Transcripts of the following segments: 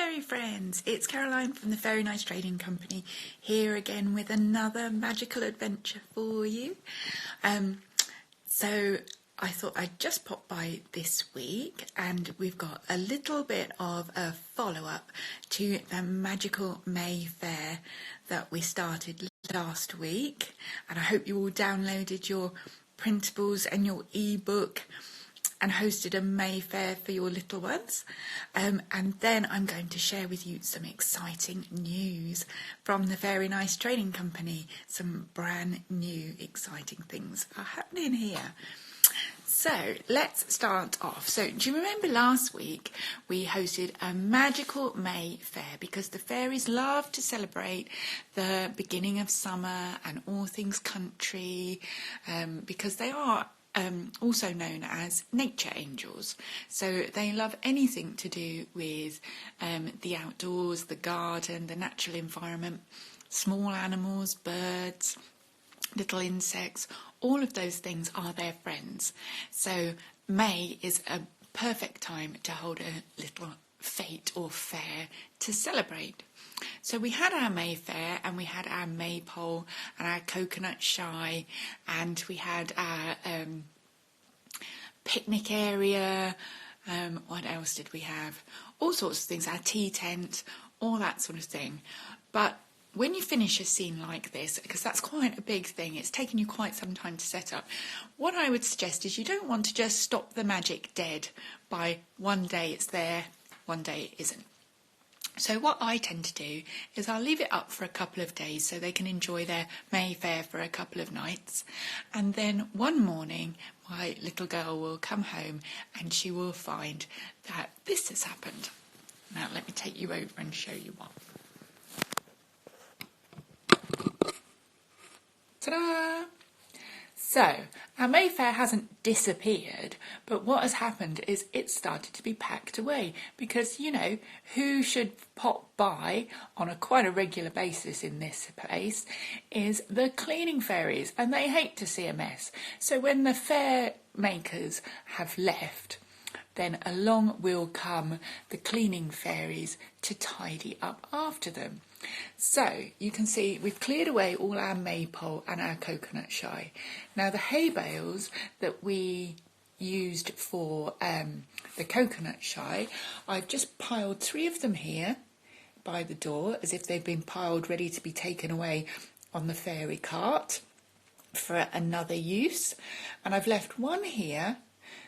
fairy friends, it's Caroline from the Fayre Trading Company here again with another magical adventure for you. So I thought I'd just pop by this week, and we've got a little bit of a follow-up to the magical May Fair that we started last week, and I hope you all downloaded your printables and your ebook and hosted a May Fair for your little ones. And then I'm going to share with you some exciting news from the Very Nice Trading Company. Some brand new exciting things are happening here. So let's start off. So do you remember last week we hosted a magical May Fair because the fairies love to celebrate the beginning of summer and all things country, because they are also known as nature angels. So they love anything to do with the outdoors, the garden, the natural environment, small animals, birds, little insects. All of those things are their friends. So May is a perfect time to hold a little fete or fair to celebrate. So we had our May Fair, and we had our maypole and our coconut shy, and we had our picnic area. What else did we have? All sorts of things, our tea tent, all that sort of thing. But when you finish a scene like this, because that's quite a big thing, it's taken you quite some time to set up, what I would suggest is you don't want to just stop the magic dead by one day it's there, one day it isn't. So what I tend to do is I'll leave it up for a couple of days so they can enjoy their May Fair for a couple of nights. And then one morning, my little girl will come home and she will find that this has happened. Now let me take you over and show you what. Ta-da! So, our May Fair hasn't disappeared, but what has happened is it's started to be packed away because, you know, who should pop by on quite a regular basis in this place is the cleaning fairies, and they hate to see a mess. So when the fair makers have left, then along will come the cleaning fairies to tidy up after them. So you can see we've cleared away all our maypole and our coconut shy. Now the hay bales that we used for the coconut shy, I've just piled 3 of them here by the door as if they've been piled ready to be taken away on the fairy cart for another use. And I've left 1 here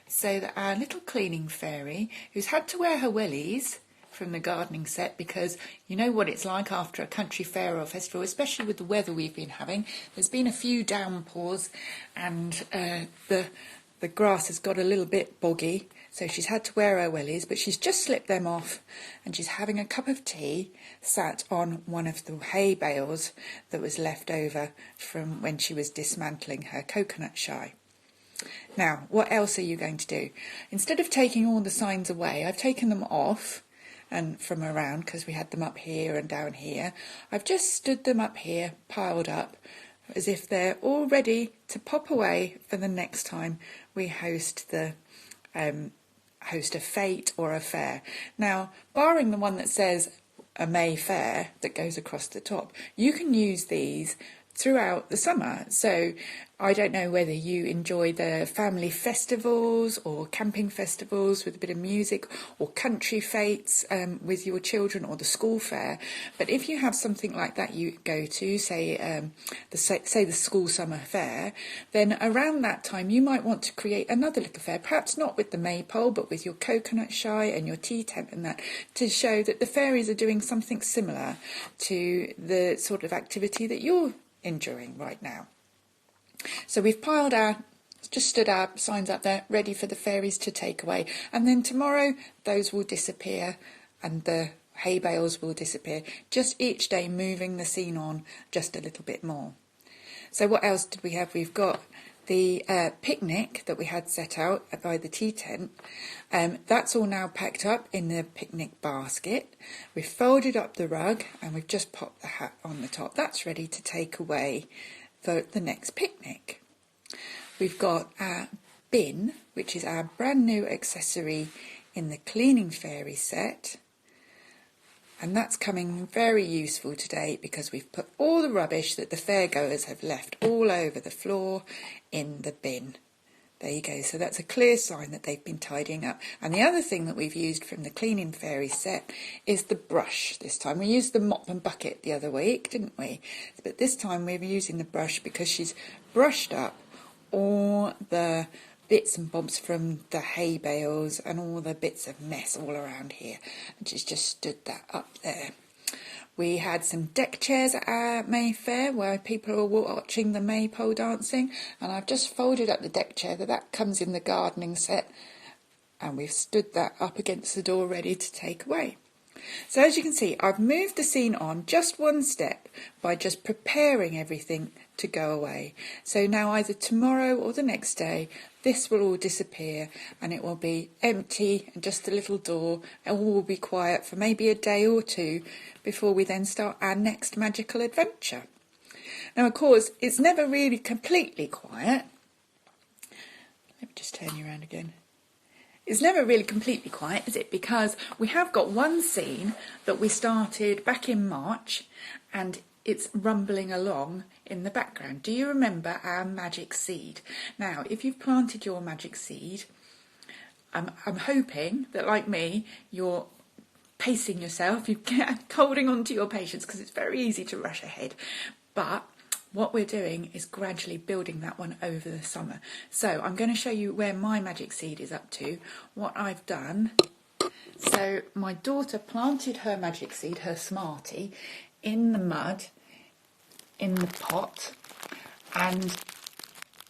so that our little cleaning fairy, who's had to wear her wellies from the gardening set, because you know what it's like after a country fair or festival, especially with the weather we've been having. There's been a few downpours and the grass has got a little bit boggy, so she's had to wear her wellies, but she's just slipped them off and she's having a cup of tea sat on one of the hay bales that was left over from when she was dismantling her coconut shy. Now, what else are you going to do? Instead of taking all the signs away, I've taken them off and from around because we had them up here and down here. I've just stood them up here, piled up, as if they're all ready to pop away for the next time we host a fete or a fair. Now, barring the one that says a May Fair that goes across the top, you can use these throughout the summer. So I don't know whether you enjoy the family festivals or camping festivals with a bit of music, or country fetes with your children, or the school fair. But if you have something like that you go to, say the school summer fair, then around that time you might want to create another little fair, perhaps not with the maypole but with your coconut shy and your tea tent and that, to show that the fairies are doing something similar to the sort of activity that you're enjoying right now. So we've just stood our signs up there ready for the fairies to take away, and then tomorrow those will disappear and the hay bales will disappear, just each day moving the scene on just a little bit more. So what else did we have? We've got the picnic that we had set out by the tea tent. That's all now packed up in the picnic basket. We've folded up the rug and we've just popped the hat on the top. That's ready to take away for the next picnic. We've got our bin, which is our brand new accessory in the cleaning fairy set. And that's coming very useful today because we've put all the rubbish that the fairgoers have left all over the floor in the bin. There you go. So that's a clear sign that they've been tidying up. And the other thing that we've used from the Cleaning Fairy set is the brush this time. We used the mop and bucket the other week, didn't we? But this time we're using the brush because she's brushed up all the bits and bobs from the hay bales and all the bits of mess all around here. And she's just stood that up there. We had some deck chairs at our Mayfair where people were watching the maypole dancing, and I've just folded up the deck chair. That comes in the gardening set, and we've stood that up against the door ready to take away. So as you can see, I've moved the scene on just one step by just preparing everything to go away. So now either tomorrow or the next day, this will all disappear and it will be empty and just a little door, and all will be quiet for maybe a day or two before we then start our next magical adventure. Now, of course, it's never really completely quiet. Let me just turn you around again. It's never really completely quiet, is it? Because we have got one scene that we started back in March and it's rumbling along in the background. Do you remember our magic seed? Now, if you've planted your magic seed, I'm hoping that, like me, you're pacing yourself, you're holding on to your patience because it's very easy to rush ahead. But what we're doing is gradually building that one over the summer. So I'm going to show you where my magic seed is up to, what I've done. So my daughter planted her magic seed, her Smartie, in the mud, in the pot, and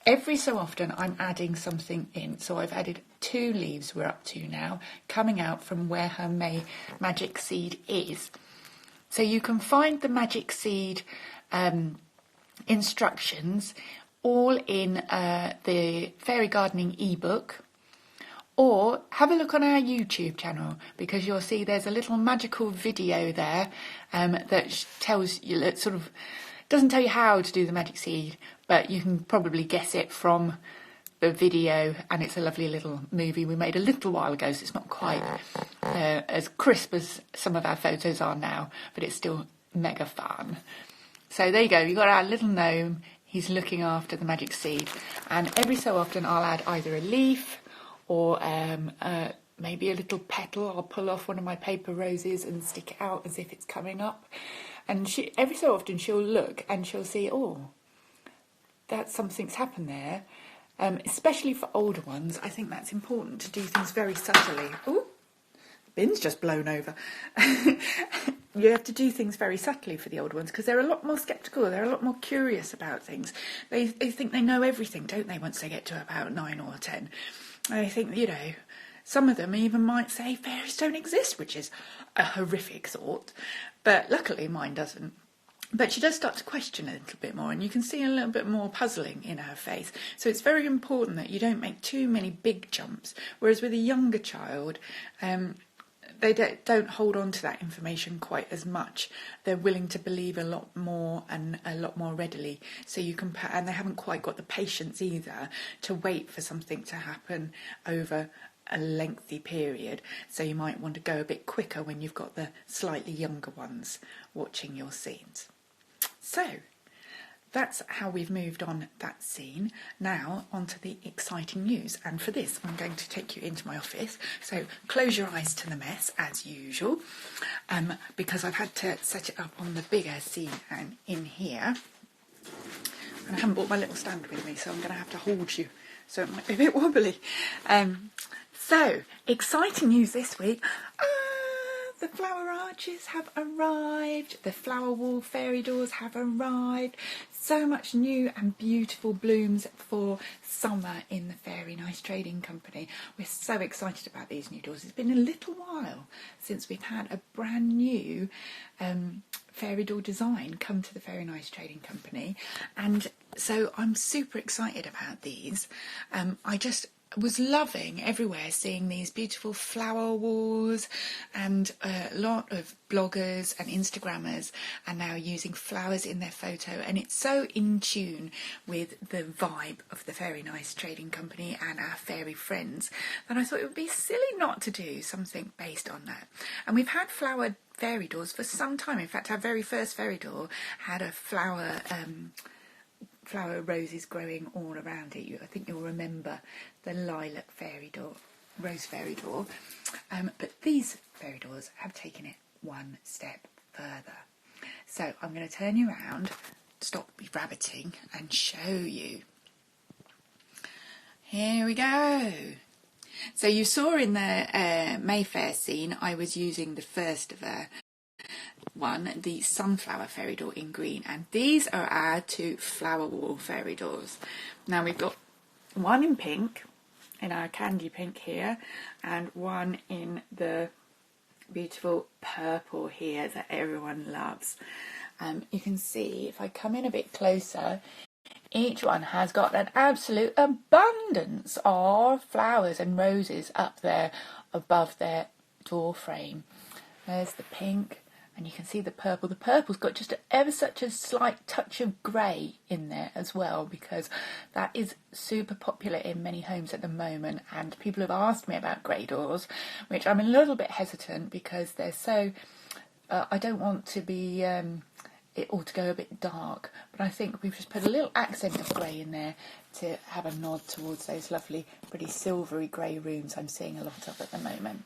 every so often I'm adding something in. So I've added 2 leaves we're up to now, coming out from where her magic seed is. So you can find the magic seed instructions all in the Fairy Gardening ebook, or have a look on our YouTube channel because you'll see there's a little magical video there that tells you, that sort of doesn't tell you how to do the magic seed, but you can probably guess it from the video, and it's a lovely little movie we made a little while ago, so it's not quite as crisp as some of our photos are now, but it's still mega fun. So there you go, you've got our little gnome, he's looking after the magic seed, and every so often I'll add either a leaf or maybe a little petal. I'll pull off one of my paper roses and stick it out as if it's coming up, and every so often she'll look and she'll see, oh, something's happened there. Especially for older ones, I think that's important to do things very subtly. Oh, the bin's just blown over. You have to do things very subtly for the older ones because they're a lot more sceptical, they're a lot more curious about things. They think they know everything, don't they, once they get to about 9 or 10. I think, you know, some of them even might say fairies don't exist, which is a horrific thought, but luckily mine doesn't. But she does start to question a little bit more, and you can see a little bit more puzzling in her face. So it's very important that you don't make too many big jumps, whereas with a younger child, they don't hold on to that information quite as much. They're willing to believe a lot more and a lot more readily. So you can, and they haven't quite got the patience either to wait for something to happen over a lengthy period. So you might want to go a bit quicker when you've got the slightly younger ones watching your scenes. So that's how we've moved on that scene. Now onto the exciting news, and for this I'm going to take you into my office, so close your eyes to the mess as usual, because I've had to set it up on the bigger scene and in here, and I haven't brought my little stand with me, so I'm going to have to hold you, so it might be a bit wobbly. So exciting news this week. The flower arches have arrived, the flower wall fairy doors have arrived, so much new and beautiful blooms for summer in the Fairy Nice Trading Company. We're so excited about these new doors. It's been a little while since we've had a brand new fairy door design come to the Fairy Nice Trading Company, and so I'm super excited about these. I just was loving everywhere seeing these beautiful flower walls, and a lot of bloggers and Instagrammers are now using flowers in their photo, and it's so in tune with the vibe of the Fairy Nice Trading Company and our fairy friends that I thought it would be silly not to do something based on that. And we've had flowered fairy doors for some time. In fact, our very first fairy door had a flower roses growing all around it. I think you'll remember the lilac fairy door, rose fairy door. But these fairy doors have taken it one step further. So I'm going to turn you around, stop me rabbiting, and show you. Here we go. So you saw in the Mayfair scene, I was using the first of one, the sunflower fairy door in green, and these are our two flower wall fairy doors. Now we've got one in pink, in our candy pink here, and one in the beautiful purple here that everyone loves. You can see, if I come in a bit closer, each one has got an absolute abundance of flowers and roses up there above their door frame. There's the pink, and you can see the purple. The purple's got just ever such a slight touch of grey in there as well, because that is super popular in many homes at the moment, and people have asked me about grey doors, which I'm a little bit hesitant because they're so... I don't want to be... it all to go a bit dark, but I think we've just put a little accent of grey in there to have a nod towards those lovely, pretty silvery grey rooms I'm seeing a lot of at the moment.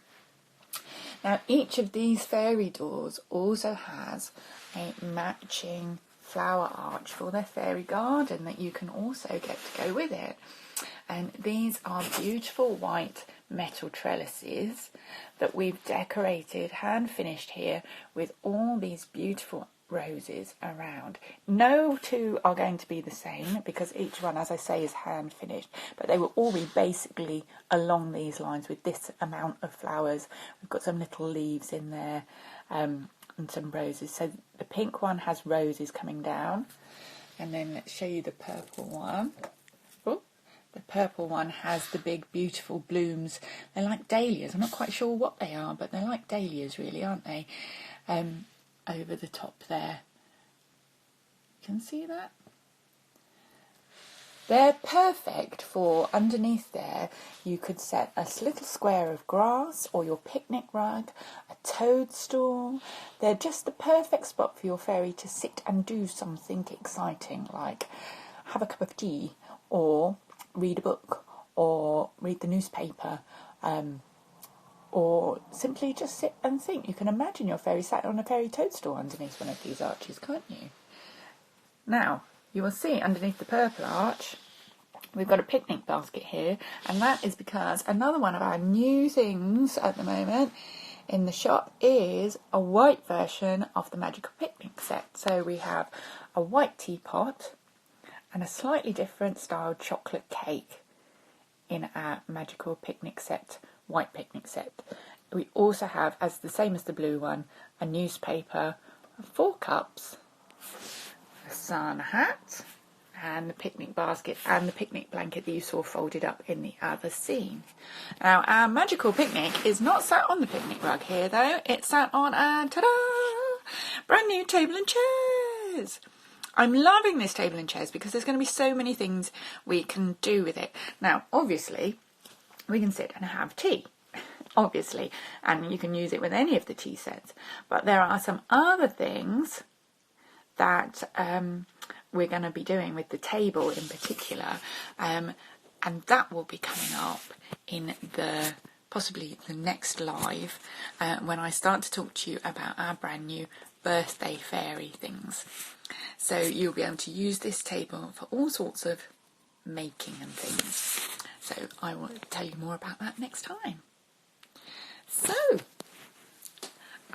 Now, each of these fairy doors also has a matching flower arch for their fairy garden that you can also get to go with it. And these are beautiful white metal trellises that we've decorated, hand finished here, with all these beautiful roses around. No two are going to be the same because each one, as I say, is hand finished, but they will all be basically along these lines with this amount of flowers. We've got some little leaves in there, and some roses. So the pink one has roses coming down, and then let's show you the purple one. Oh, the purple one has the big beautiful blooms. They're like dahlias. I'm not quite sure what they are, but they're like dahlias really, aren't they? Over the top there. You can see that? They're perfect for underneath there. You could set a little square of grass or your picnic rug, a toadstool. They're just the perfect spot for your fairy to sit and do something exciting, like have a cup of tea or read a book or read the newspaper, or simply just sit and think. You can imagine your fairy sat on a fairy toadstool underneath one of these arches, can't you? Now, you will see underneath the purple arch, we've got a picnic basket here, and that is because another one of our new things at the moment in the shop is a white version of the Magical Picnic set. So we have a white teapot and a slightly different styled chocolate cake in our Magical Picnic set, white picnic set. We also have, as the same as the blue one, a newspaper, 4 cups, a sun hat, and the picnic basket and the picnic blanket that you saw folded up in the other scene. Now, our Magical Picnic is not sat on the picnic rug here, though. It's sat on a, ta-da, brand new table and chairs. I'm loving this table and chairs because there's going to be so many things we can do with it. Now, obviously, we can sit and have tea, obviously, and you can use it with any of the tea sets. But there are some other things that we're going to be doing with the table in particular, and that will be coming up in possibly the next live when I start to talk to you about our brand new birthday fairy things. So you'll be able to use this table for all sorts of making and things. So I will tell you more about that next time. So,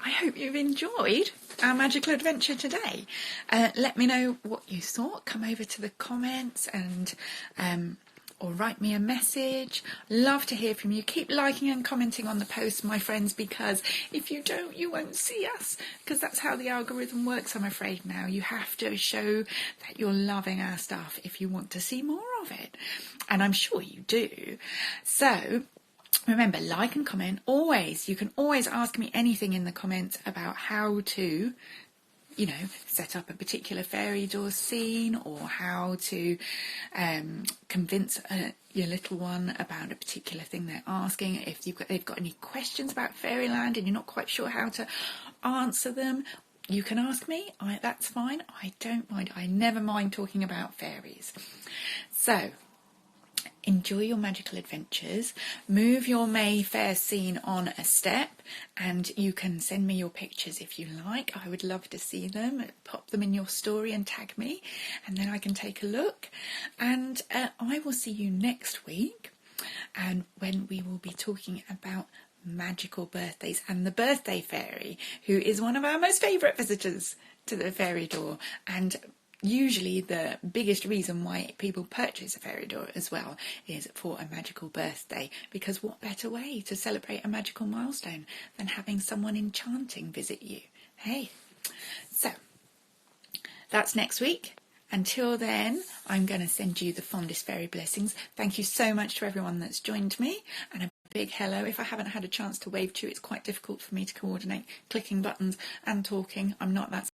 I hope you've enjoyed our magical adventure today. Let me know what you thought. Come over to the comments and or write me a message. Love to hear from you. Keep liking and commenting on the posts, my friends, because if you don't, you won't see us, because that's how the algorithm works, I'm afraid now. You have to show that you're loving our stuff if you want to see more of it. And I'm sure you do. So remember, like and comment always. You can always ask me anything in the comments about how to, you know, set up a particular fairy door scene, or how to convince your little one about a particular thing they're asking. If they've got any questions about fairyland and you're not quite sure how to answer them, you can ask me. That's fine. I don't mind. I never mind talking about fairies. So enjoy your magical adventures. Move your Mayfair scene on a step, and you can send me your pictures if you like. I would love to see them. Pop them in your story and tag me, and then I can take a look. And I will see you next week, and when we will be talking about magical birthdays and the birthday fairy, who is one of our most favourite visitors to the fairy door, and usually the biggest reason why people purchase a fairy door as well is for a magical birthday, because what better way to celebrate a magical milestone than having someone enchanting visit you? Hey, so that's next week. Until then, I'm going to send you the fondest fairy blessings. Thank you so much to everyone that's joined me, and a big hello. If I haven't had a chance to wave to you, it's quite difficult for me to coordinate clicking buttons and talking. I'm not that